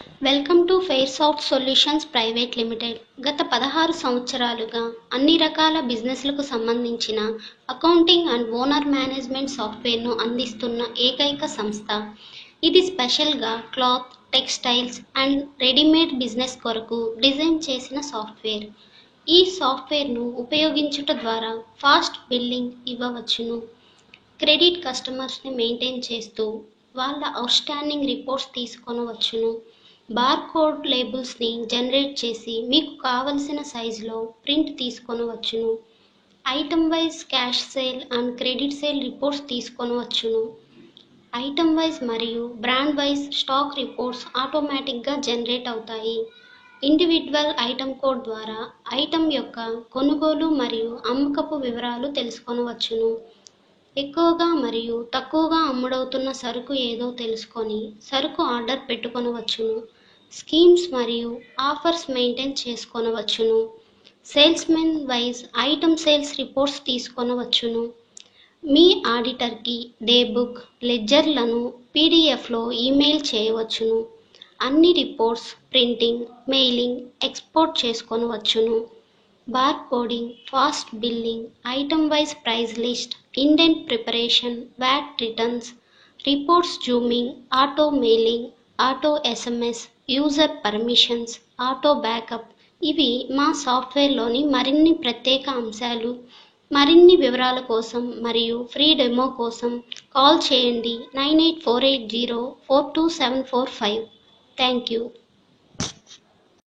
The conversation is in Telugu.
Welcome to Fairsoft solutions private limited. గత 16 సంవత్సరాలుగా అన్ని రకాల బిజినెస్లకు సంబంధించిన అకౌంటింగ్ అండ్ ఓనర్ మేనేజ్మెంట్ సాఫ్ట్వేర్ను అందిస్తున్న ఏకైక సంస్థ. ఇది స్పెషల్గా cloth, textiles and readymade business కొరకు డిజైన్ చేసిన సాఫ్ట్వేర్. ఈ సాఫ్ట్వేర్ను ఉపయోగించుట ద్వారా ఫాస్ట్ బిల్లింగ్ ఇవ్వవచ్చును. క్రెడిట్ కస్టమర్స్ని మెయింటైన్ చేస్తూ వాళ్ళ అవుట్స్టాండింగ్ రిపోర్ట్స్ తీసుకొనవచ్చును. బార్కోడ్ లేబుల్స్ని జనరేట్ చేసి మీకు కావలసిన సైజులో ప్రింట్ తీసుకొనవచ్చును. Item wise cash sale and credit sale reports తీసుకొనవచ్చును. ఐటమ్ వైజ్ మరియు బ్రాండ్ వైజ్ స్టాక్ రిపోర్ట్స్ ఆటోమేటిక్గా జనరేట్ అవుతాయి. ఇండివిడ్యువల్ ఐటమ్ కోడ్ ద్వారా ఐటమ్ యొక్క కొనుగోలు మరియు అమ్మకపు వివరాలు తెలుసుకొనవచ్చును. ఎక్కువగా మరియు తక్కువగా అమ్ముడవుతున్న సరుకు ఏదో తెలుసుకొని సరుకు ఆర్డర్ పెట్టుకొనవచ్చును. స్కీమ్స్ మరియు ఆఫర్స్ మెయింటైన్ చేసుకొనవచ్చును. Salesmen wise item sales reports తీసుకొనవచ్చును. మీ ఆడిటర్కి డే బుక్, లెడ్జర్లను పీడిఎఫ్లో ఈమెయిల్ చేయవచ్చును. అన్ని రిపోర్ట్స్ ప్రింటింగ్, మెయిలింగ్, ఎక్స్పోర్ట్ చేసుకొనవచ్చును. Bar coding, fast billing, item wise price list, indent preparation, VAT returns, reports zooming, auto mailing, auto SMS, user permissions, auto backup ఇవి మా సాఫ్ట్వేర్లోని మరిన్ని ప్రత్యేక అంశాలు. మరిన్ని వివరాల కోసం మరియు ఫ్రీ డెమో కోసం కాల్ చేయండి 9848042745. Thank you.